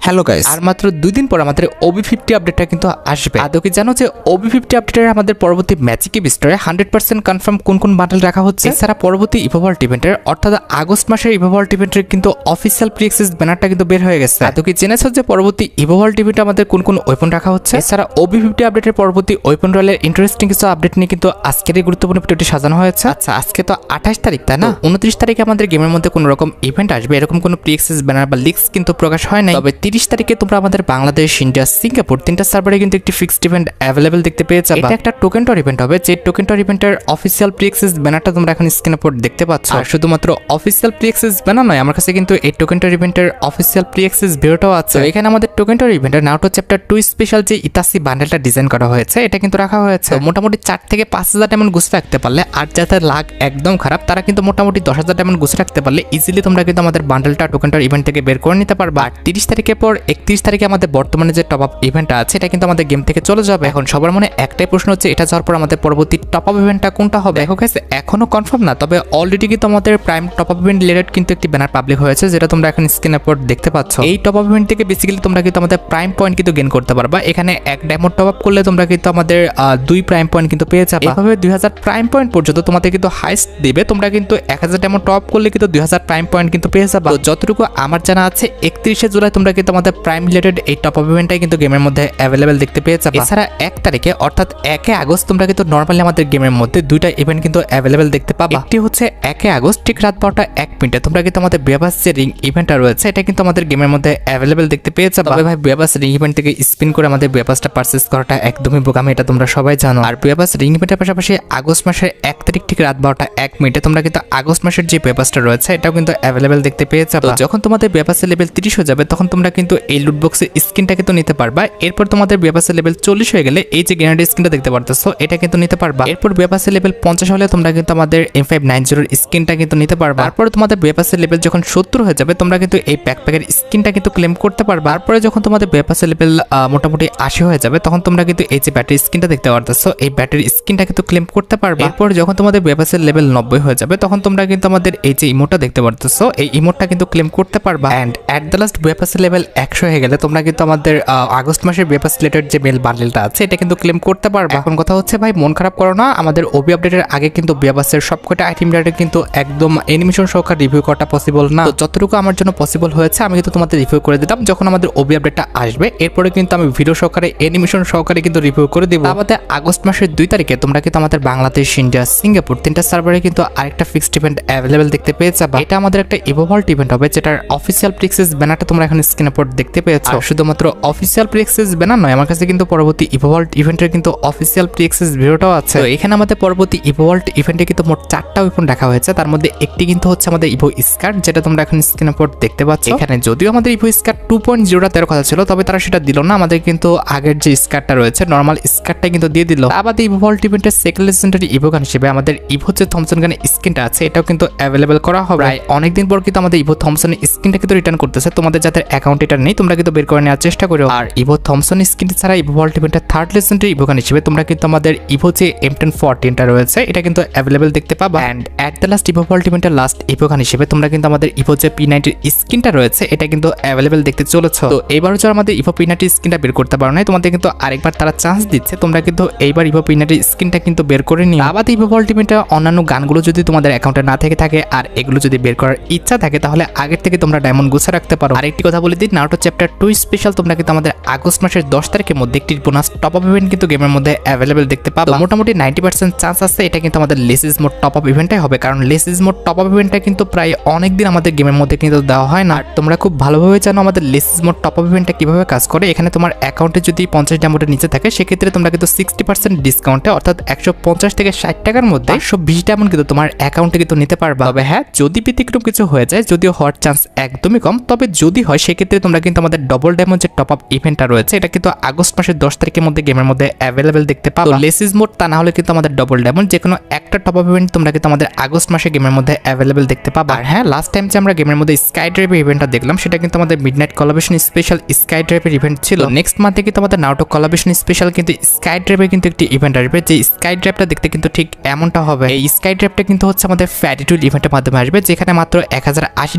Hello guys, আর মাত্র 2 দিন পর আমাদের OB50 আপডেটটা কিন্তু আসবে। আদৌ কি জানো যে OB50 আপডেটের আমাদের পরবর্তী ম্যাজিক ইভেন্টে 100% কনফার্ম কোন কোন বান্ডেল রাখা হচ্ছে? এছাড়া পরবর্তী ইভোভল্ট ইভেন্টের অর্থাৎ আগস্ট মাসের ইভোভল্ট ইভেন্টের কিন্তু অফিসিয়াল প্রি অ্যাক্সেস ব্যানারটা কিন্তু বের হয়ে গেছে। আদৌ কি জেনেছো যে পরবর্তী ইভোভল্ট ইভেন্টে আমাদের কোন কোন ওয়েপন রাখা হচ্ছে? এছাড়া OB50 আপডেটের পরবর্তী ওয়েপন রয়্যালের ইন্টারেস্টিং কিছু আপডেট নিয়ে কিন্তু আজকের এই গুরুত্বপূর্ণ ভিডিওটি সাজানো হয়েছে। আচ্ছা, আজকে তো 28 তারিখ, তাই না? 29 তারিখে আমাদের গেমের মধ্যে কোনো রকম ইভেন্ট আসবে এরকম কোনো প্রি অ্যাক্সেস ব্যানার বা লিক্স কিন্তু প্রকাশ হয় নাই। তবে 30 তারিখে তোমরা আমাদের বাংলাদেশ, ইন্ডিয়া, সিঙ্গাপুর তিনটা সার্ভারে কিন্তু একটি ফিক্সড ইভেন্ট অ্যাভেলেবল দেখতে পেয়ে যাবে। এটা একটা টোকেন টর ইভেন্ট হবে, যে টোকেন টর ইভেন্টের অফিসিয়াল প্রি অ্যাক্সেস ব্যানারটা তোমরা এখন স্ক্রিনের উপর দেখতে পাচ্ছ। আর শুধুমাত্র অফিসিয়াল প্রি অ্যাক্সেস ব্যানার নয়, আমার কাছে কিন্তু এই টোকেন টর ইভেন্টের অফিসিয়াল প্রি অ্যাক্সেস ভিডিওটাও আছে। এখানে আমাদের টোকেন টর ইভেন্টের নারুটো চ্যাপ্টার 2 স্পেশাল যে ইতাসি বান্ডেলটা ডিজাইন করা হয়েছে এটা কিন্তু রাখা হয়েছে। মোটামুটি 4 থেকে 5,000 ডায়মন্ড গুছে রাখতে পারলে, আর যাদের লাগ একদম খারাপ তারা কিন্তু মোটামুটি 10,000 ডায়মন্ড গুছে রাখতে পারলে ইজিলি তোমরা কিন্তু আমাদের বান্ডেলটা টোকেন টর ইভেন্ট থেকে বের করে নিতে পারবা। আর 30 তারিখের পর 31 তারিখে আমাদের বর্তমানে যে টপ আপ ইভেন্টটা আছে এটা কিন্তু আমাদের গেম থেকে চলে যাবে। এখন সবার মনে একটাই প্রশ্ন হচ্ছে, এটা যাওয়ার পর আমাদের পরবর্তী টপ আপ ইভেন্টটা কোনটা হবে? দেখো গাইস, এখনো কনফার্ম না, তবে অলরেডি কিন্তু আমাদের prime top up event related কিন্তু একটি ব্যানার পাবলিক হয়েছে, যেটা তোমরা এখন স্ক্রিনের উপর দেখতে পাচ্ছ। এই টপ আপ ইভেন্ট থেকে বেসিক্যালি তোমরা কিন্তু আমাদের প্রাইম পয়েন্ট কিন্তু গেইন করতে পারবা। এখানে এক ডায়মন্ড টপ আপ করলে তোমরা কিন্তু আমাদের 2 প্রাইম পয়েন্ট কিন্তু পেয়ে যাবে। এভাবে 2000 প্রাইম পয়েন্ট পর্যন্ত তোমাদের কিন্তু হাইস্ট দিবে। তোমরা কিন্তু 1000 ডায়মন্ড টপ আপ করলে কিন্তু 2000 প্রাইম পয়েন্ট কিন্তু পেয়ে যাবে। তো যতটুকু আমার জানা আছে 31শে জুলাই তোমরা কিন্তু আমাদের প্রাইম রিলেটেড এই টপ আপ ইভেন্টটাই কিন্তু গেমের মধ্যে অ্যাভেলেবেল দেখতে পেয়ে যাবে। এছাড়া 1 তারিখে অর্থাৎ 1 আগস্ট তোমরা কিন্তু নরমালি আমাদের গেমের মধ্যে দুইটা ইভেন্ট কিন্তু অ্যাভেলেবেল দেখতে পাবা। একটি হচ্ছে 1 আগস্ট ঠিক রাত 12টা 1 মিনিটে তোমরা কিন্তু আমাদের বেবাস যে রিং ইভেন্টটা রয়েছে এটা কিন্তু আমাদের গেমের মধ্যে অ্যাভেলেবেল দেখতে পেয়ে যাবে। তবে ভাই, বেবাস রিং ইভেন্ট থেকে স্পিন করে আমাদের বেবাসটা পারচেজ করাটা একদমই বোকামি, এটা তোমরা সবাই জানো। আর বেবাস রিং ইভেন্টের পাশাপাশি আগস্ট মাসের 1 তারিখ ঠিক রাত 12টা 1 মিনিটে তোমরা কিন্তু আগস্ট মাসের যে বেবাসটা রয়েছে এটাও কিন্তু অ্যাভেলেবেল দেখতে পেয়ে যাবে। যখন তোমাদের বেবাসের লেভেল 30 হয়ে যাবে তখন তোমরা কিন্তু এই লুট বক্সের স্কিনটা কিন্তু নিতে পারবা। এরপর তোমাদের বেবাসের লেভেল 40 হয়ে গেলে এই যে গ্রেনেড স্কিনটা দেখতে পারতেছো এটা কিন্তু নিতে পারবা। এরপর বেবাসের লেভেল 50 হলে তোমরা কিন্তু আমাদের M590 এর স্কিনটা কিন্তু নিতে পারবা। তারপর তোমাদের বেবাসের লেভেল যখন 70 হয়ে যাবে তোমরা কিন্তু এই ব্যাকপ্যাকের স্কিনটা কিন্তু ক্লেম করতে পারবা। তারপরে যখন তোমাদের বেবাসের লেভেল মোটামুটি 80 হয়ে যাবে তখন তোমরা কিন্তু এই যে ব্যাটারি স্কিনটা দেখতে পারতেছো এই ব্যাটারি স্কিনটা কিন্তু ক্লেম করতে পারবা। এরপর যখন তোমাদের বেবাসের লেভেল 90 হয়ে যাবে তখন তোমরা কিন্তু আমাদের এই যে ইমোটটা দেখতে পারতেছো এই ইমোটটা কিন্তু ক্লেম করতে পারবা। এন্ড এট দ্য লাস্ট বেবাসের লেভেল 100 হয়ে গেলে তোমরা কিন্তু আমাদের আগস্ট মাসের বেবাস রিলেটেড যে মেল বান্ডেলটা আছে এটা কিন্তু ক্লেম করতে পারবা। এখন কথা হচ্ছে ভাই, মন খারাপ করো না, আমাদের ওবি আপডেটের আগে কিন্তু বেবাসের সবকটা আইটেম রেটে কিন্তু একদম অ্যানিমেশন সহকারে রিভিউ করাটা পসিবল না। তো যতটুকু আমার জন্য পসিবল হয়েছে আমি কিন্তু তোমাদের রিভিউ করে দিলাম যখন আমাদের ওবি আপডেটটা আসবে। এরপরে কিন্তু আমি ভিডিও সহকারে অ্যানিমেশন সহকারে কিন্তু রিভিউ করে দেব। আমাদের আগস্ট মাসের 2 তারিখে তোমরা কিন্তু আমাদের বাংলাদেশ, ইন্ডিয়া, সিঙ্গাপুর তিনটা সার্ভারে কিন্তু আরেকটা ফিক্সড ইভেন্ট অ্যাভেলেবেল দেখতে পেয়ে যাবে। এটা আমাদের একটা ইভোভল্ট ইভেন্ট হবে, যেটার অফিসিয়াল প্রি অ্যাক্সেস ব্যানারটা তোমরা এখন স্ক্রিনের উপর দেখতে পেয়েছো। শুধুমাত্র অফিসিয়াল প্রি অ্যাক্সেস ব্যানার নয়, আমার কাছে কিন্তু পরবর্তী ইভোভল্ট ইভেন্টের কিন্তু অফিসিয়াল প্রি অ্যাক্সেস ভিডিওটাও আছে। তো এখানে আমাদের পরবর্তী ইভোভল্ট ইভেন্টে কিন্তু মোট 4টা ওয়েপন রাখা হয়েছে। তার মধ্যে একটি কিন্তু হচ্ছে আমাদের ইভো স্কার্ট, যেটা তোমরা এখন স্ক্রিনের উপর দেখতে পাচ্ছ। এখানে যদিও আমাদের ইভো স্কার্ট 2.0 তেরো কথা ছিল, তবে তারা সেটা দিল না। আমাদের কিন্তু আগের যে স্কার্টটা রয়েছে নর্মাল স্কার্টটা কিন্তু দিয়ে দিল। আমাদের ইভোভল্ট ইভেন্টের সেকেন্ড লেজেন্ডারি ইভো গান হিসেবে আমাদের ইভো যে থমসন গানের স্কিনটা আছে এটাও কিন্তু অ্যাভেলেবল করা হবে। অনেকদিন পর কিন্তু আমাদের ইভো থমসনের স্কিনটা কিন্তু রিটার্ন করতেছে। তোমাদের যাদের অ্যাকাউন্ট এটা নেই তোমরা কিন্তু বের করে নেওয়ার চেষ্টা করো। আর ইভো থমসন স্কিন ছাড়া ইভোভল্ট ইভেন্টের থার্ড লেজেন্ডারি ইভো গান হিসেবে তোমরা কিন্তু আমাদের ইভো যে M1014টা রয়েছে এটা কিন্তু অ্যাভেলেবল দেখতে পাবা। এন্ড এট দ্য লাস্ট ইভোভল্ট ইভেন্টের লাস্ট ইভো গান হিসেবে তোমরা কিন্তু আমাদের ইভো যে P90 স্কিনটা রয়েছে এটা কিন্তু অ্যাভেলেবল দেখতে চলেছো। তো এইবার যারা আমাদের ইভো P90 স্কিনটা বের করতে পারো না, তোমাদের কিন্তু আরেকবার তারা চান্স দিচ্ছে, তোমরা কিন্তু এইবার ইভো P90 স্কিনটা কিন্তু বের করে নিও। আমাদের ইভোভল্ট ইভেন্টের অন্যান্য গানগুলো যদি তোমাদের অ্যাকাউন্টে না থেকে থাকে আর এগুলো যদি বের করার ইচ্ছা থাকে তাহলে আগের থেকে তোমরা ডায়মন্ড গুছে রাখতে পারো। আরেকটি কথা বলে দিই, নারুটো চ্যাপ্টার 2 স্পেশাল তোমরা কিন্তু আমাদের আগস্ট মাসের 10 তারিখের মধ্যে একটি বোনাস টপ আপ ইভেন্ট কিন্তু গেমের মধ্যে অ্যাভেলেবল দেখতে পাবো। মোটামুটি 90% চান্স আছে এটা কিন্তু আমাদের লেসিস মোড টপ আপ ইভেন্টটাই হবে, কারণ লেসিস মোড টপ আপ ইভেন্টটা কিন্তু প্রায় অনেকদিন আমাদের গেমের মধ্যে কিন্তু দেওয়া হয় না। তোমরা খুব ভালোভাবে জানো আমাদের লেসিস মোড টপ আপ ইভেন্টটা কিভাবে কাজ করে। এখানে তোমার অ্যাকাউন্টে যদি 50 ডায়মন্ডের নিচে থাকে সেক্ষেত্রে তোমরা কিন্তু 60% ডিসকাউন্টে অর্থাৎ 150 থেকে 60 টাকার মধ্যে 120 ডায়মন্ড কিন্তু তোমার অ্যাকাউন্টে কিন্তু নিতে পারবা। তবে হ্যাঁ, যদি ব্যতিক্রম কিছু হয়ে যায়, যদিও হওয়ার চান্স একদমই কম, তবে যদি হয় সেক্ষেত্রে তোমরা কিন্তু আমাদের ডবল ডায়মন্ড যে টপ আপ ইভেন্টটা রয়েছে এটা কিন্তু আগস্ট মাসের 10 তারিখের মধ্যে গেমের মধ্যে অ্যাভেলেবল দেখতে পাবো। লেসিস মোড তা না হলে কিন্তু আমাদের ডবল ডায়মন্ড যে কোনো একটা টপ আপ ইভেন্ট তোমরা কিন্তু আমাদের আগস্ট মাসে গেমের মধ্যে অ্যাভেলেবল দেখতে পাবা। আর হ্যাঁ, লাস্ট টাইম যে আমরা গেমের মধ্যে স্কাই ড্রাইভের ইভেন্টটা দেখলাম সেটা কিন্তু আমাদের মিডনাইট কোলাবরেশন স্পেশাল স্কাই ড্রাইভের ইভেন্ট ছিল। নেক্সট মান্থে কিন্তু আমাদের নারুটো কোলাবরেশন স্পেশাল কিন্তু স্কাই ড্রাইভের কিন্তু একটি ইভেন্ট আসবে, যে স্কাই ড্রাইভটা দেখতে কিন্তু ঠিক এমনটা হবে। এই স্কাই ড্রাইভটা কিন্তু হচ্ছে আমাদের ফ্যারিটুল ইভেন্টের মাধ্যমে আসবে, যেখানে মাত্র 1080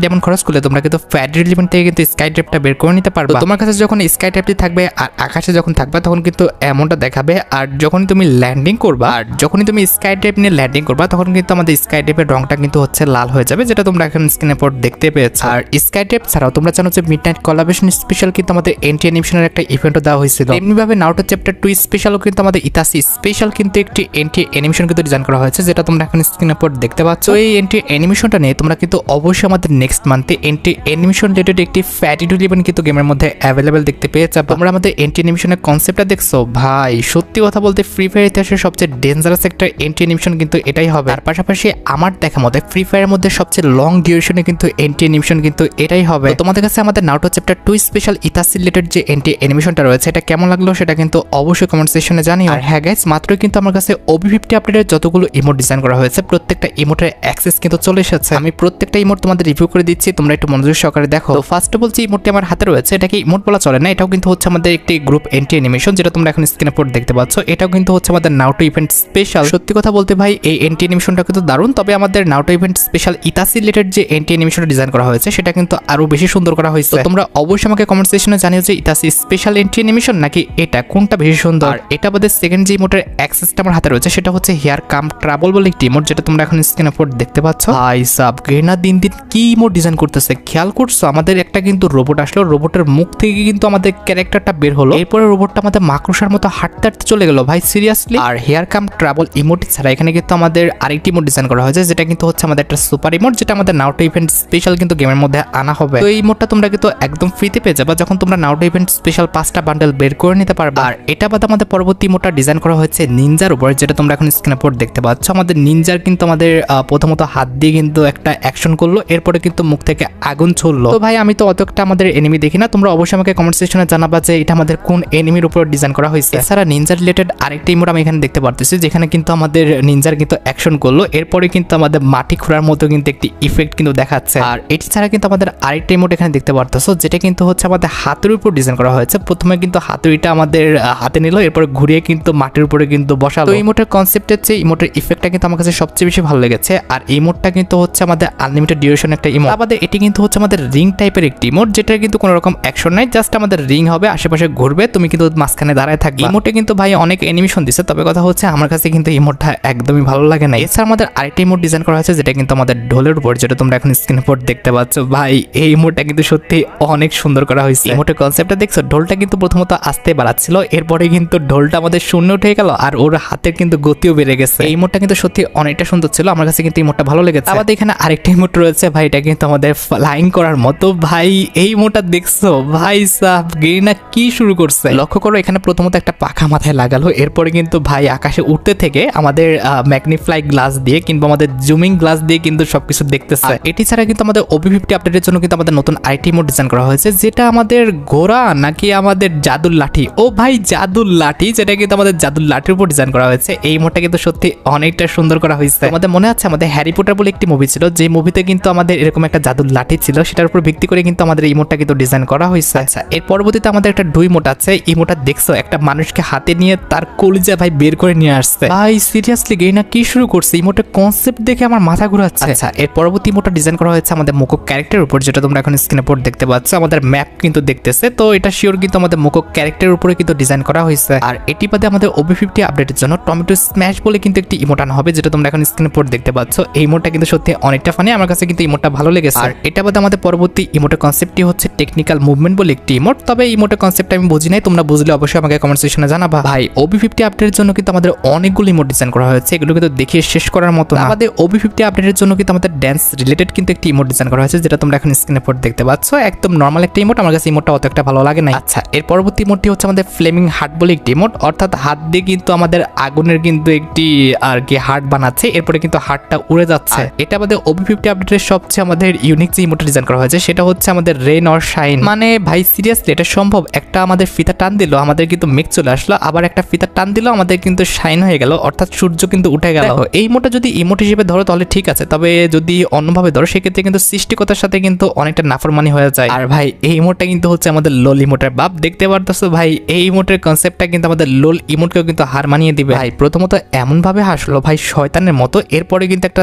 ডায়মন্ড খরচ করলে তোমরা কিন্তু ফ্যারিটুল ইভেন্ট থেকে কিন্তু স্কাই ড্রাইভটা বের করে নিতে পারবে। তোমার কাছে যখন স্কাই ট্যাপটি থাকবে আর আকাশে যখন থাকবে তখন কিন্তু এমনটা দেখাবে, আর যখন তুমি ল্যান্ডিং করবা আর যখনই তুমি স্কাই ট্যাপ নিয়ে ল্যান্ডিং করবা তখন কিন্তু আমাদের স্কাই ট্যাপের রংটা কিন্তু হচ্ছে লাল হয়ে যাবে, যেটা তোমরা এখন স্ক্রিনের পর দেখতে পেয়েছো। আর স্কাই ট্যাপ ছাড়াও তোমরা জানো যে মিডনাইট কোলাবরেশন স্পেশাল কিন্তু আমাদের এন্টি অ্যানিমেশনের একটা ইভেন্টও দেওয়া হয়েছিল। এমনিভাবে নারুটো চ্যাপ্টার 2 স্পেশালও কিন্তু আমাদের ইতাসি স্পেশাল কিন্তু একটি এন্টি অ্যানিমেশন কিন্তু ডিজাইন করা হয়েছে, যেটা তোমরা এখন স্ক্রিনের পর দেখতে পাচ্ছ। এই এন্টি অ্যানিমেশনটা নিয়ে তোমরা কিন্তু অবশ্যই আমাদের নেক্সট মান্থে এন্টি অ্যানিমেশন রিলেটেড একটি ফ্যাটিটুল ইভেন্ট কিন্তু গেমের মধ্যে অ্যাভেলেবেল দেখতে পেয়ে যাবে। তোমরা আমাদের এন্টি অ্যানিমেশনের কনসেপ্টটা দেখছো ভাই, সত্যি কথা বলতে ফ্রি ফায়ার ইতিহাসের সবচেয়ে ডেঞ্জারাস একটা এন্টি অ্যানিমেশন কিন্তু এটাই হবে। আর পাশাপাশি আমার দেখা মতে ফ্রি ফায়ারের মধ্যে সবচেয়ে লং ডিউরেশনে কিন্তু এন্টি অ্যানিমেশন কিন্তু এটাই হবে। তোমাদের কাছে আমাদের নারুটো চ্যাপ্টার 2 স্পেশাল ইতাসি রিলেটেড যে এন্টি অ্যানিমেশনটা রয়েছে এটা কেমন লাগলো সেটা কিন্তু অবশ্যই কমেন্ট সেকশনে জানিও। আর হ্যাঁ গাইস, মাত্র কিন্তু আমার কাছে OB50 আপডেটের যতগুলো ইমোট ডিজাইন করা হয়েছে প্রত্যেকটা ইমোটের অ্যাক্সেস কিন্তু চলে এসেছে। আমি প্রত্যেকটা ইমোট তোমাদের রিভিউ করে দিচ্ছি, তোমরা একটু মনোযোগ সহকারে দেখো। তো ফার্স্ট অফ অল যে ইমোটটি আমার হাতে রয়েছে এটাকে ইমোট বলা চলে না, এটাও কিন্তু হচ্ছে আমাদের একটি গ্রুপ এন্টি অ্যানিমেশন, যেটা তোমরা এখন স্ক্রিনে পড়ে দেখতে পাচ্ছ। এটাও কিন্তু হচ্ছে আমাদের নারুটো ইভেন্ট স্পেশাল। সত্যি কথা বলতে ভাই এই এন্টি অ্যানিমেশনটা কিন্তু দারুণ, তবে আমাদের নারুটো ইভেন্ট স্পেশাল ইতাসি রিলেটেড যে এন্টি অ্যানিমেশনটা ডিজাইন করা হয়েছে সেটা কিন্তু আরো বেশি সুন্দর করা হয়েছে। তোমরা অবশ্যই আমাকে কমেন্ট সেকশনে জানিও যে ইতাসি স্পেশাল এন্টি অ্যানিমেশন নাকি এটা কোনটা বেশি সুন্দর। আর এটা আমাদের সেকেন্ড যে ইমোটের অ্যাক্সেসটা আমার হাতে রয়েছে সেটা হচ্ছে হেয়ার কাম ট্রাবল বলে একটি ইমোট, যেটা তোমরা এখন স্ক্রিনে পড়ে দেখতে পাচ্ছ। ভাই সাব গেনা দিন দিন কি ইমোট ডিজাইন করতেছে, খেয়াল করছো? আমাদের একটা কিন্তু রোবট আসলো, রোবটের মুখ থেকে কিন্তু আমাদের ক্যারেক্টারটা বের হলো, এরপরে রোবটটা আমাদের মাকড়সার মতো হাঁটতে হাঁটতে চলে গেল ভাই, সিরিয়াসলি। আর হেয়ার কাম ট্রাবল ইমোট ছাড়া এখানে কিন্তু আমাদের আরেকটি ইমোট ডিজাইন করা হয়েছে, যেটা কিন্তু হচ্ছে আমাদের একটা সুপার ইমোট, যেটা আমাদের নারুটো ইভেন্ট স্পেশাল কিন্তু গেমের মধ্যে আনা হবে। তো এই ইমোটটা তোমরা কিন্তু একদম ফ্রিতে পেয়ে যাবে যখন তোমরা নারুটো ইভেন্ট স্পেশাল 5টা বান্ডেল বের করে নিতে পারবে। আর এটা বাদে আমাদের পরবর্তী ইমোটটা ডিজাইন করা হয়েছে নিনজার উপর, যেটা তোমরা এখন স্ক্রিনে পড়ে দেখতে পাচ্ছ। আমাদের নিনজার কিন্তু আমাদের প্রথমত হাত দিয়ে কিন্তু একটা অ্যাকশন করলো, এরপরে কিন্তু মুখ থেকে আগুন ছড়লো। তো ভাই আমি তো অতটা আমাদের এনিমি দেখি না, তোমরা অবশ্যই আমাকে কমেন্ট সেকশনে জানাবা যে এটা আমাদের কোন এনিমির উপর ডিজাইন করা হয়েছে। এছাড়া নিনজার রিলেটেড আরেকটা ইমোট আমি এখানে দেখতে পারতেছি, যেখানে কিন্তু আমাদের নিনজার কিন্তু অ্যাকশন করলো, এরপরে কিন্তু আমাদের মাটি খোঁড়ার মতো কিন্তু একটি ইফেক্ট কিন্তু দেখাচ্ছে। আর এটি ছাড়া কিন্তু আমাদের আরেকটা ইমোট এখানে দেখতে পারতেছো, যেটা কিন্তু হচ্ছে আমাদের হাতের উপর ডিজাইন করা হয়েছে। প্রথমে কিন্তু হাতুড়িটা আমাদের হাতে নিল, এরপরে ঘুরিয়ে কিন্তু মাটির উপরে কিন্তু বসালো। তো ইমোটের কনসেপ্টের চেয়ে ইমোটের ইফেক্টটা কিন্তু আমার কাছে সবচেয়ে বেশি ভালো লেগেছে। আর ইমোটটা কিন্তু হচ্ছে আমাদের আনলিমিটেড ডিউরেশন একটা ইমোট। আমাদের এটি কিন্তু হচ্ছে আমাদের রিং টাইপের একটি ইমোট, যেটা কিন্তু কোনো রকম অ্যাকশন নাই, জাস্ট আমাদের রিং হবে, আশেপাশে ঘুরবে, তুমি কিন্তু মাঝখানে দাঁড়ায় থাকবে। ইমোটে কিন্তু ভাই অনেক অ্যানিমেশন দিছে, তবে কথা হচ্ছে আমার কাছে কিন্তু ইমোটটা একদমই ভালো লাগে না। এছাড়া আমাদের আরেকটা ইমোট ডিজাইন করা হয়েছে, যেটা কিন্তু আমাদের ঢোলের উপর, যেটা তোমরা এখন স্ক্রিনে পর দেখতে পাচ্ছ। ভাই এই ইমোটটা কিন্তু সত্যি অনেক সুন্দর করা হয়েছে। ইমোটের কনসেপ্টটা দেখছো, ঢোলটা কিন্তু প্রথমত আস্তে বাড়াচ্ছিল, এরপরে কিন্তু ঢোলটা আমাদের শূন্য উঠে গেল আর ওর হাতের কিন্তু গতিও বেড়ে গেছে। এই ইমোটটা কিন্তু সত্যি অনেকটা সুন্দর ছিল, আমার কাছে কিন্তু ইমোটটা ভালো লেগেছে। আমাদের এখানে আরেকটা ইমোট রয়েছে ভাই, এটা কিন্তু আমাদের ফ্লাইং করার মতো। ভাই এই ইমোটটা দেখছো ভাই সাব গেরিনা কি শুরু করছে, লক্ষ্য করো এখানে প্রথমত একটা পাখা মাথায় লাগালো, এরপরে কিন্তু ভাই আকাশে উঠতে থেকে আমাদের ম্যাগনিফ্লাই গ্লাস দিয়ে কিংবা আমাদের জুমিং গ্লাস দিয়ে কিন্তু সবকিছু দেখতেছে। এটি ছাড়া কিন্তু আমাদের OB50 আপডেটের জন্য কিন্তু আমাদের নতুন আইটি ইমোট ডিজাইন করা হয়েছে, যেটা আমাদের ঘোড়া নাকি আমাদের জাদুর লাঠি, ও ভাই জাদুর লাঠি, যেটা কিন্তু আমাদের জাদুর লাঠির উপর ডিজাইন করা হয়েছে। এই ইমোটটা কিন্তু সত্যি অনেকটা সুন্দর করা হয়েছে। আমাদের মনে আছে আমাদের হ্যারি পটার বলে একটি মুভি ছিল, যে মুভিতে কিন্তু আমাদের এরকম একটা জাদুর লাঠি ছিল, সেটার উপর ভিত্তি করে কিন্তু আমাদের ইমোটটা কিন্তু ডিজাইন করা হয়েছে। আচ্ছা এর পরবর্তীতে আমাদের একটা ডুই ইমোট আছে। ইমোটটা দেখছো একটা মানুষকে হাতে নিয়ে তার কলিজা ভাই বের করে নিয়ে আসছে। ভাই সিরিয়াসলি গেইনা কি শুরু করছে, ইমোটের কনসেপ্ট দেখে আমার মাথা ঘুরাচ্ছে। আচ্ছা এর পরবর্তী ইমোটটা ডিজাইন করা হয়েছে আমাদের মুকো ক্যারেক্টারের উপর, যেটা তোমরা এখন স্ক্রিনে পড়ে দেখতে পাচ্ছ। আমাদের ম্যাপ কিন্তু দেখতেছে, তো এটা শিওর কিন্তু আমাদের মুকো ক্যারেক্টারের উপরে কিন্তু ডিজাইন করা হয়েছে। আর এটি বাদে আমাদের OB50 আপডেটের জন্য টমেটো স্ম্যাশ বলে কিন্তু একটি ইমোট আনা হবে, যেটা তোমরা এখন স্ক্রিনে পড়ে দেখতে পাচ্ছ। এই ইমোটটা কিন্তু সত্যি অনেকটা ফানি, আমার কাছে কিন্তু ইমোটটা ভালো লেগেছে। আর এটা বাদে আমাদের পরবর্তী ইমোটের কনসেপ্টটি হচ্ছে টেকনিক্যাল মুভমেন্ট বলে একটি ইমোট, তবে এই ইমোটের কনসেপ্ট আমি বুঝি নাই, তোমরা বুঝলে অবশ্যই আমাকে কমেন্ট সেকশনে জানাবা। ভাই OB50 আপডেটের জন্য কিন্তু আমাদের অনেকগুলো ইমোট ডিজাইন করা হয়েছে, এগুলো কিন্তু দেখিয়ে শেষ করার মতো না। আমাদের OB50 আপডেটের জন্য কিন্তু আমাদের ড্যান্স রিলেটেড কিন্তু একটি ইমোট ডিজাইন করা হয়েছে, যেটা তোমরা এখন স্ক্রিনে পড়ে দেখতে পাচ্ছ। একদম নরমাল একটা ইমোট, আমার কাছে ইমোটটা অত একটা ভালো লাগে না। আচ্ছা এর পরবর্তী ইমোটটি হচ্ছে আমাদের ফ্লেমিং হার্ট বলে একটি ইমোট, অর্থাৎ হাত দিয়ে কিন্তু আমাদের আগুনের কিন্তু একটি আর কি হার্ট বানাচ্ছে, এরপরে কিন্তু হার্টটা উড়ে যাচ্ছে। এটা আমাদের OB50 আপডেটের সবচেয়ে আমাদের ইউনিক যে ইমোটটা ডিজাইন করা হয়েছে সেটা হচ্ছে আমাদের রেইন অর শাইন। মানে ভাই সিরিয়াসলি এটা সম্ভব? একটা আমাদের ফিতা টান দিল আমাদের কিন্তু মেঘ চলে আসলো, আবার একটা ফিতা টান দিল আমাদের কিন্তু শাইন হয়ে গেল, অর্থাৎ সূর্য কিন্তু উঠে গেল। এই ইমোটটা যদি ইমোট হিসেবে ধরো তাহলে ঠিক আছে, তবে যদি অন্যভাবে ধরো সেক্ষেত্রে কিন্তু সৃষ্টিকতার সাথে কিন্তু অনেকটা নাফরমানি হয়ে যায়। আর ভাই এই ইমোটটা কিন্তু হচ্ছে আমাদের লোল ইমোটের বাপ, দেখতে পারতেছো ভাই এই ইমোটের কনসেপ্টটা কিন্তু আমাদের লোল ইমোটকেও কিন্তু হার মানিয়ে দিবে। ভাই প্রথমত এমন ভাবে হাসলো ভাই শয়তানের মতো, এরপরে কিন্তু একটা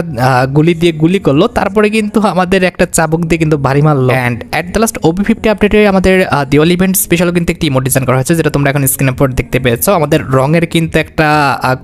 গুলি দিয়ে গুলি করলো, তারপরে কিন্তু আমাদের একটা চাবুক দিয়ে কিন্তু বাড়ি মারলো, and at the last OB50 আপডেটে আমাদের দিওয়ালি ইভেন্ট স্পেশাল কিন্তু একটি ইমোট ডিজাইন করা হয়েছে, যেটা তোমরা এখন স্ক্রিনের উপর দেখতে পেয়েছো। আমাদের রঙের কিন্তু একটা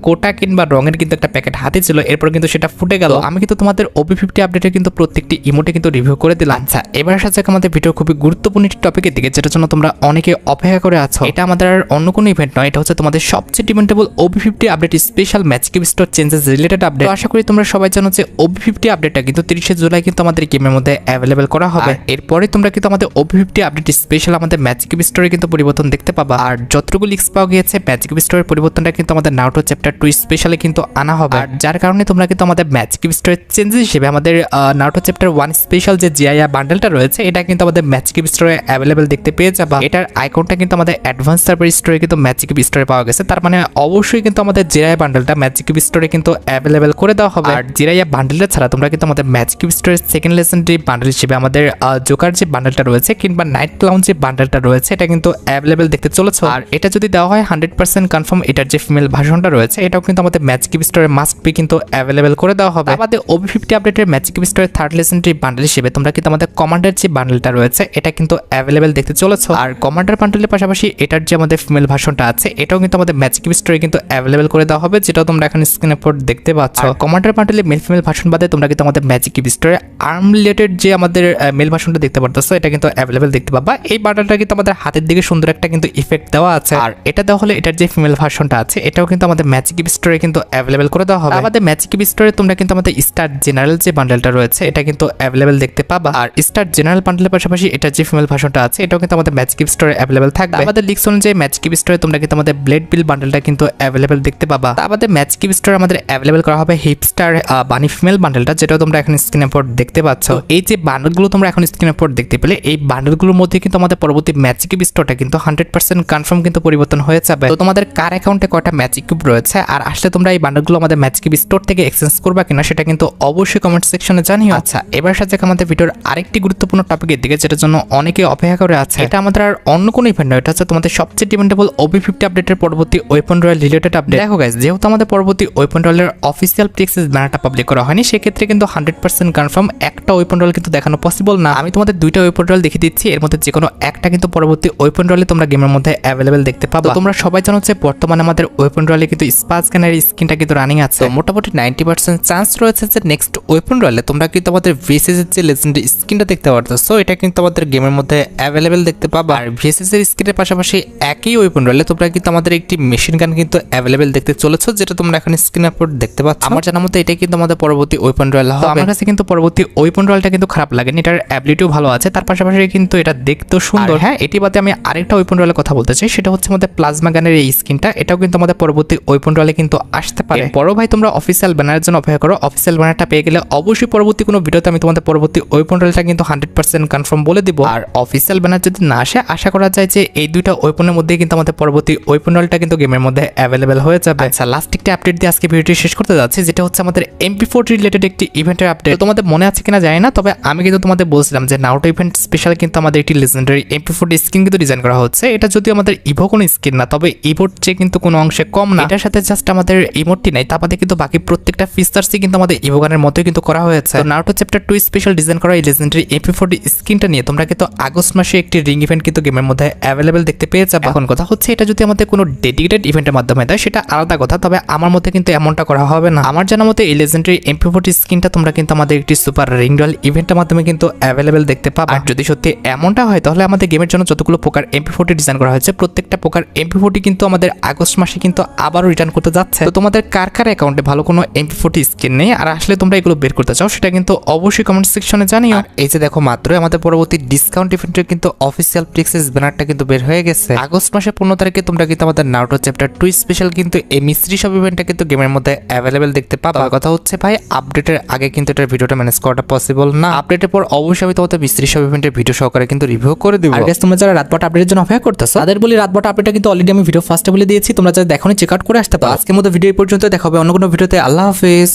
কোটা কিংবা রঙের কিন্তু একটা প্যাকেট হাতে ছিল, এরপর কিন্তু সেটা ফুটে গেল। আমি কিন্তু তোমাদের OB50 আপডেটে কিন্তু প্রত্যেকটি ইমোটে কিন্তু রিভিউ করে দিলাম। আচ্ছা, এবার আসা যাক আমাদের ভিডিও খুবই গুরুত্বপূর্ণ একটি টপিকের দিকে, যেটার জন্য তোমরা অনেকে অপেক্ষা করে আছো। এটা আমাদের আর অন্য কোনো ইভেন্ট নয়, এটা হচ্ছে তোমাদের সবচেয়ে demandable OB50 update special match cube store changes related update. আশা করি তোমরা সবাই জানো যে OB50 আপডেটটা কিন্তু 30 জুলাই কিন্তু আমাদের গেমের মধ্যে অ্যাভেলেবল করা হবে। এরপরে তোমরা কিন্তু আমাদের OB50 আপডেট স্পেশাল আমাদের ম্যাচ কিউব স্টোরে কিন্তু পরিবর্তন দেখতে পাবা। আর যতটুকু লিক্স পাওয়া গিয়েছে ম্যাচ কিউব স্টোরের পরিবর্তনটা কিন্তু আমাদের নারুটো চ্যাপ্টার 2 স্পেশালি কিন্তু আনা হবে। আর যার কারণে তোমরা কিন্তু আমাদের ম্যাচ কিউব স্টোরের চেঞ্জেস হিসেবে আমাদের নারুটো চ্যাপ্টার 1 স্পেশাল যে জিআইয়া বান্ডেলটা রয়েছে, এটা কিন্তু আমাদের ম্যাচ কিউব স্টোরে অ্যাভেলেবল দেখতে পেয়ে যাবা। এটার আইকনটা কিন্তু আমাদের অ্যাডভান্স সার্ভার স্টোরে কিন্তু ম্যাচ কিউব স্টোরে পাওয়া গেছে। তার মানে অবশ্যই কিন্তু আমাদের জিআইয়া বান্ডেলটা ম্যাচ কিউব স্টোরে কিন্তু অ্যাভেলেবল করে দেওয়া হবে। আর জিআইয়া বান্ডেলটা ছাড়া তোমরা কিন্তু আমাদের ম্যাচ কিউব স্টোরের সেকেন্ড লেজেন্ডারি বান্ডেল হিসেবে আমাদের জোকার যে বান্ডেলটা রয়েছে কিংবা নাইট ক্লাউন যে বান্ডেলটা রয়েছে, এটা কিন্তু অ্যাভেলেবল দেখতে চলেছে। আর এটা যদি দেওয়া হয় 100% কনফার্ম, এটার যে ফিমেল ভার্সনটা রয়েছে এটাও কিন্তু আমাদের ম্যাচ কিউব স্টোরে মাস্ট বি কিন্তু অ্যাভেলেবল করে দেওয়া হবে। আমাদের OB50 আপডেটের ম্যাচ কিউব স্টোরের থার্ড লেজেন্ডারি বান্ডেল হিসেবে তোমরা কিন্তু আমাদের কমান্ডার যে বান্ডেলটা রয়েছে এটা কিন্তু অ্যাভেলেবল দেখতে চলেছে। আর কমান্ডার বান্ডেলের পাশাপাশি এটার যে আমাদের ফিমেল ভার্সনটা আছে এটাও কিন্তু আমাদের ম্যাচ কিউব স্টোরে কিন্তু অ্যাভেলেবল করে দেওয়া হবে, যেটা তোমরা এখন স্ক্রিনের উপর দেখতে পাচ্ছ। কমান্ডার বান্ডেলের মেল ফিমেল ভার্সন বাদে তোমরা কিন্তু আমাদের ম্যাচ কিউব স্টোরে আর্ম রিলেটেড যে আমাদের মেল ভার্সনটা দেখতে পারতেছো, এটা কিন্তু অ্যাভেলেবল দেখতে পাবা। এই বান্ডেলটা কিন্তু আমাদের হাতের দিকে সুন্দর একটা কিন্তু ইফেক্ট দেওয়া আছে। আর এটা দেওয়া হলে এটার যে ফিমেল ভার্সনটা আছে এটাও কিন্তু আমাদের ম্যাচ কিউব স্টোরে কিন্তু অ্যাভেলেবল করে দেওয়া হবে। আমাদের ম্যাচ কিউব স্টোরে তোমরা কিন্তু আমাদের স্টার জেনারেল যে বান্ডেলটা রয়েছে এটা কিন্তু অ্যাভেলেবল দেখতে পাবা। আর স্টার জেনারেল বান্ডেলের পাশাপাশি এটার যে ফিমেল ভার্সনটা আছে এটাও কিন্তু আমাদের ম্যাচ কিউব স্টোরে অ্যাভেলেবল থাকবে। আমাদের লিক্স অনুযায়ী ম্যাচ কিউব স্টোরে তোমরা কিন্তু আমাদের ব্লেড বিল বান্ডেলটা কিন্তু অ্যাভেলেবল দেখতে পাবা। আমাদের ম্যাচ কিউব স্টোরে আমাদের অ্যাভেলেবল করা হবে হিপস্টার বানি ফিমেল বান্ডেলটা, যেটা তোমরা এখন স্ক্রিনের উপর দেখতে পাচ্ছ। এই যে বান্ডেলগুলো তোমরা এখন স্ক্রিনের উপর দেখতে পেলে, এই বান্ডেলগুলোর মধ্যে কিন্তু আমাদের পরবর্তী ম্যাচ কিউব স্টোরটা কিন্তু 100% কনফার্ম কিন্তু পরিবর্তন হয়ে যাবে। তো তোমাদের কার অ্যাকাউন্টে কয়টা ম্যাচ কিউব রয়েছে আর আসলে তোমরা এই বান্ডেলগুলো আমাদের ম্যাচ কিউব স্টোর থেকে এক্সচেঞ্জ করবা কিনা সেটা কিন্তু অবশ্যই কমেন্ট সেকশনে জানিও। আচ্ছা, এবার সাথে আমাদের ভিডিওর আরেকটি গুরুত্বপূর্ণ টপিকের দিকে, যেটার জন্য অনেকে অপেক্ষা করে আছে। এটা আমাদের আর অন্য কোনো ইভেন্ট নয়, এটা হচ্ছে তোমাদের সবচেয়ে ডিমান্ডেবল OB50 আপডেটের পরবর্তী ওয়েপন রয়্যাল রিলেটেড আপডেট। দেখো গাইস, যেহেতু আমাদের পরবর্তী ওয়েপন রয়্যালের অফিসিয়াল প্রিক্সেস ব্যানারটা পাবলিক করা হয়নি, সেক্ষেত্রে কিন্তু 100% কনফার্ম একটা ওয়েপন রয়্যাল কিন্তু দেখানো পসিবল না। আমি তোমাদের দুইটা ওয়েপন রয়্যাল দেখিয়ে দিচ্ছি, এর মধ্যে যে কোনো একটা কিন্তু পরবর্তী ওয়েপন রয়্যালে তোমরা গেমের মধ্যে অ্যাভেলেবল দেখতে পাবে। তোমরা সবাই জানো যে বর্তমানে আমাদের ওয়েপন রয়্যালে কিন্তু স্পাস গানের স্কিনটা কিন্তু রানিং আছে। মোটামুটি 90% চান্স রয়েছে যে নেক্সট ওয়েপন রয়্যালে তোমরা কিন্তু আমাদের ভিএসএস এর যে লেজেন্ডারি স্কিনটা দেখতে পারতেছো, এটা কিন্তু আমাদের গেমের মধ্যে অ্যাভেলেবল দেখতে পাবা। আর ভিএসএস এর স্কিনের পাশাপাশি একই ওয়েপন রয়্যালে তোমরা কিন্তু আমাদের একটি মেশিন গান কিন্তু অ্যাভেলেবল দেখতে চলেছে, যেটা তোমরা এখন স্ক্রিনের উপর দেখতে পাচ্ছ। আমার জানার মতে এটাই কিন্তু আমাদের পরবর্তী ওয়েপন রয়্যাল হবে। আমার কাছে কিন্তু পরবর্তী ওয়েপন রয়্যালটা কিন্তু খারাপ লাগেনি, এটার অ্যাবিলিটিও ভালো আছে, তার পাশাপাশি কিন্তু এটা দেখতেও সুন্দর। হ্যাঁ, এটি বাদে আমি আরেকটা ওয়েপন রয়্যালের কথা বলতে চাই, সেটা হচ্ছে আমাদের প্লাজমা গানের এই স্কিনটা। এটাও কিন্তু আমাদের পরবর্তী ওয়েপন রয়্যালে কিন্তু আসতে পারে। বড় ভাই, তোমরা অফিসিয়াল ব্যানারের জন্য অপেক্ষা করো। অফিসিয়াল ব্যানারটা পেয়ে গেলে অবশ্যই পরবর্তী কোনো ভিডিওতে আমি তোমাদের পরবর্তী ওয়েপন রয়্যালটা কিন্তু 100% কনফার্ম বলে দিব। আর অফিসিয়াল ব্যানার যদি না আসে, আশা করা যায় যে এই দুইটা ওয়েপনের মধ্যে কিন্তু আমাদের পরবর্তী ওয়েপন রয়্যালটা কিন্তু গেমের মধ্যে অ্যাভেলেবল হয়ে যাবে। আচ্ছা, লাস্ট একটা আপডেট দিয়ে আজকে ভিডিওটি শেষ করতে যাচ্ছি, যেটা হচ্ছে আমাদের MP40 রিলেটেড একটি ইভেন্টের আপডেট। তোমাদের মনে আছে কিনা জানি না, তবে আমি কিন্তু তোমাদের বলছিলাম যে নারুটো ইভেন্ট স্পেশাল কিন্তু আমাদের একটি লেজেন্ডারি MP40 স্কিন কিন্তু ডিজাইন করা হচ্ছে। এটা যদিও আমাদের ইভো কোনো স্কিন না, তবে ইভোর চেয়ে কিন্তু কোনো অংশে কম না। এটার সাথে জাস্ট আমাদের ইমোটটি নাই, তা বাদে কিন্তু বাকি প্রত্যেকটা ফিচার্সই কিন্তু আমাদের ইভো গানের মতোই কিন্তু করা হয়েছে। তো নারুটো চ্যাপ্টার 2 স্পেশাল ডিজাইন করা এই লেজেন্ডারি MP40 স্কিনটা নিয়ে তোমরা কিন্তু আগস্ট মাসে একটি রিং ইভেন্ট কিন্তু গেমের মধ্যে অ্যাভেলেবল দেখতে পেয়ে যাবে। এখন কথা হচ্ছে, এটা যদি আমাদের কোনো ডেডিকেটেড ইভেন্টের মাধ্যমে দেয় সেটা আলাদা কথা, তবে আমার মতে কিন্তু এমনটা করা হবে না। আমার জানার মতে এই লেজেন্ডারি MP40 স্কিনটা তোমরা কিন্তু আমাদের একটি সুপার রিং রয়্যাল ইভেন্টের মাধ্যমে কিন্তু অ্যাভেলেবল দেখতে পাবে। আর যদি সত্যি এমনটা হয়, তাহলে আমাদের গেমের জন্য যতগুলো প্রকার MP40 ডিজাইন করা হয়েছে, প্রত্যেকটা প্রকার MP40 কিন্তু আমাদের আগস্ট মাসে কিন্তু আবারও রিটার্ন করতে যাচ্ছে। তো তোমাদের কার কার অ্যাকাউন্টে ভালো কোনো MP40 স্কিন নেই আর আসলে তোমরা এগুলো বের করতে চাও, সেটা কিন্তু অবশ্যই কমেন্ট সেকশনে জানিও। আর এই যে দেখো, মাত্রই আমাদের পরবর্তী ডিসকাউন্ট ইভেন্টের কিন্তু অফিসিয়াল প্রিক্সেস ব্যানারটা কিন্তু বের হয়ে গেছে। আগস্ট মাসের 15 তারিখে তোমরা কিন্তু আমাদের নারুটো চ্যাপ্টার 2 স্পেশাল কিন্তু এই মিস্ট্রি শপ ইভেন্টটা কিন্তু গেমের মধ্যে অ্যাভেলেবল দেখতে পাবা। কথা হচ্ছে ভাই, আপডেটের আগে কিন্তু এটার ভিডিওটা ম্যানেজ করাটা পসিবল না। আপডেটের পর অবশ্যই আমি তোমাদের মিস্ট্রি শপ ইভেন্টের ভিডিও সহকারে কিন্তু রিভিউ করে দিব। আর গাইস, তোমরা যারা রাতবাট আপডেটের জন্য অপেক্ষা করতেছো, তাদের বলি রাতবাট আপডেটটা কিন্তু অলরেডি আমি ভিডিও ফার্স্টে বলে দিয়েছি, তোমরা যারা দেখোনি চেক আউট করে আসতে পারো। আজকের মতো ভিডিও এই পর্যন্ত, দেখা হবে অন্য কোনো ভিডিওতে। আল্লাহ হাফেজ।